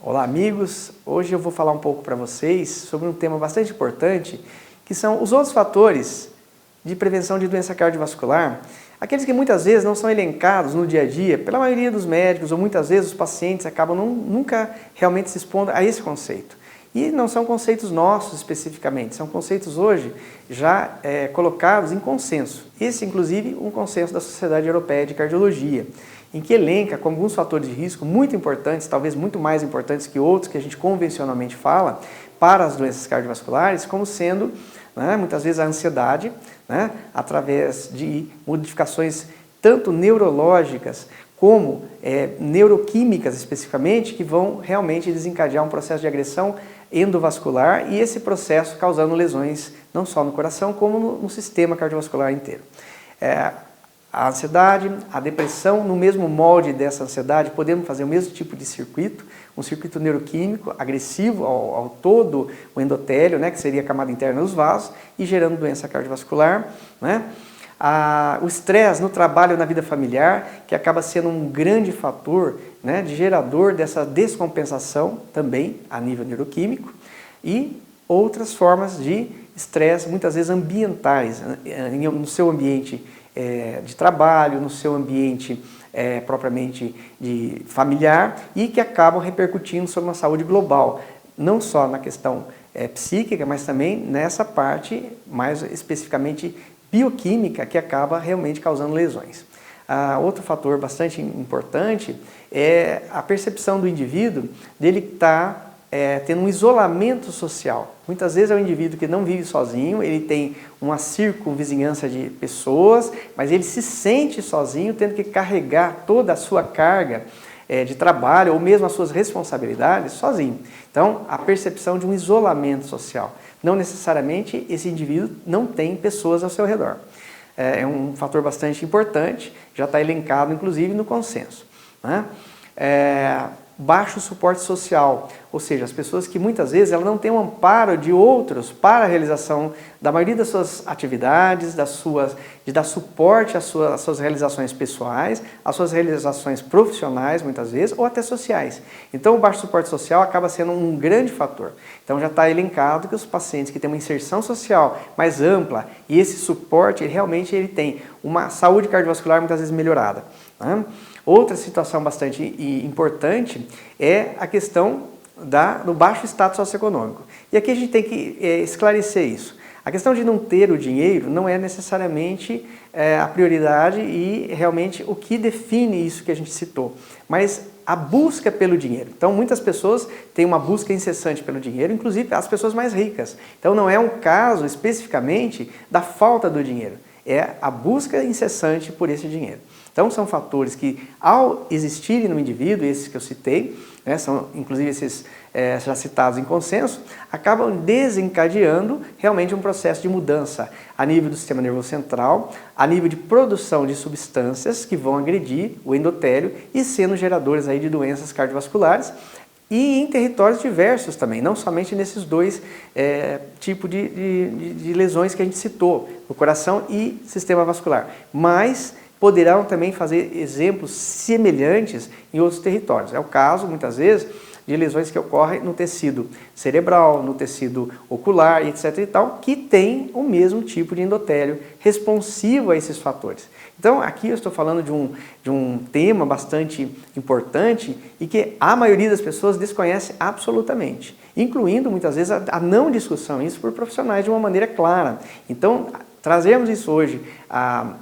Olá amigos, hoje eu vou falar um pouco para vocês sobre um tema bastante importante, que são os outros fatores de prevenção de doença cardiovascular, aqueles que muitas vezes não são elencados no dia a dia pela maioria dos médicos ou muitas vezes os pacientes acabam nunca realmente se expondo a esse conceito. E não são conceitos nossos especificamente, são conceitos hoje já colocados em consenso. Esse inclusive um consenso da Sociedade Europeia de Cardiologia, em que elenca como alguns fatores de risco muito importantes, talvez muito mais importantes que outros que a gente convencionalmente fala, para as doenças cardiovasculares, como sendo, muitas vezes, a ansiedade, através de modificações tanto neurológicas como neuroquímicas especificamente, que vão realmente desencadear um processo de agressão endovascular e esse processo causando lesões não só no coração, como no sistema cardiovascular inteiro. A ansiedade, a depressão, no mesmo molde dessa ansiedade, podemos fazer o mesmo tipo de circuito, um circuito neuroquímico agressivo ao todo o endotélio, que seria a camada interna dos vasos, e gerando doença cardiovascular. O estresse no trabalho e na vida familiar, que acaba sendo um grande fator de gerador dessa descompensação também a nível neuroquímico, e outras formas de estresse, muitas vezes ambientais, no seu ambiente de trabalho, no seu ambiente propriamente de familiar e que acabam repercutindo sobre uma saúde global, não só na questão psíquica, mas também nessa parte mais especificamente bioquímica que acaba realmente causando lesões. Outro fator bastante importante é a percepção do indivíduo dele estar tendo um isolamento social. Muitas vezes é um indivíduo que não vive sozinho, ele tem uma circunvizinhança de pessoas, mas ele se sente sozinho, tendo que carregar toda a sua carga de trabalho ou mesmo as suas responsabilidades sozinho. Então, a percepção de um isolamento social. Não necessariamente esse indivíduo não tem pessoas ao seu redor. É um fator bastante importante, já está elencado inclusive no consenso. Baixo suporte social, ou seja, as pessoas que muitas vezes elas não têm um amparo de outros para a realização da maioria das suas atividades, de dar suporte às suas realizações pessoais, às suas realizações profissionais muitas vezes, ou até sociais. Então o baixo suporte social acaba sendo um grande fator. Então já está elencado que os pacientes que têm uma inserção social mais ampla e esse suporte realmente ele tem uma saúde cardiovascular muitas vezes melhorada. Outra situação bastante importante é a questão do baixo status socioeconômico. E aqui a gente tem que esclarecer isso. A questão de não ter o dinheiro não é necessariamente a prioridade e realmente o que define isso que a gente citou, mas a busca pelo dinheiro. Então muitas pessoas têm uma busca incessante pelo dinheiro, inclusive as pessoas mais ricas. Então não é um caso especificamente da falta do dinheiro, é a busca incessante por esse dinheiro. Então são fatores que, ao existirem no indivíduo, esses que eu citei, são inclusive esses já citados em consenso, acabam desencadeando realmente um processo de mudança a nível do sistema nervoso central, a nível de produção de substâncias que vão agredir o endotélio e sendo geradores aí de doenças cardiovasculares e em territórios diversos também, não somente nesses dois tipos de lesões que a gente citou, no coração e sistema vascular, mas poderão também fazer exemplos semelhantes em outros territórios. É o caso, muitas vezes, de lesões que ocorrem no tecido cerebral, no tecido ocular, etc. e tal, que tem o mesmo tipo de endotélio responsivo a esses fatores. Então, aqui eu estou falando de um tema bastante importante e que a maioria das pessoas desconhece absolutamente, incluindo, muitas vezes, a não discussão, isso por profissionais de uma maneira clara. Então, trazemos isso hoje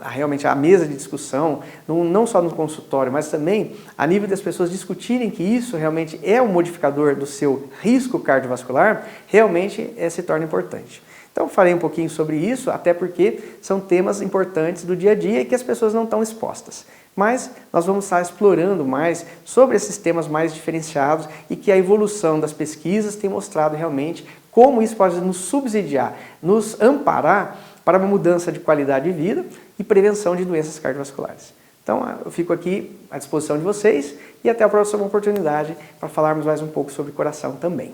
realmente à mesa de discussão, não só no consultório, mas também a nível das pessoas discutirem que isso realmente é um modificador do seu risco cardiovascular, realmente se torna importante. Então falei um pouquinho sobre isso, até porque são temas importantes do dia a dia e que as pessoas não estão expostas. Mas nós vamos estar explorando mais sobre esses temas mais diferenciados e que a evolução das pesquisas tem mostrado realmente como isso pode nos subsidiar, nos amparar para uma mudança de qualidade de vida e prevenção de doenças cardiovasculares. Então, eu fico aqui à disposição de vocês e até a próxima oportunidade para falarmos mais um pouco sobre coração também.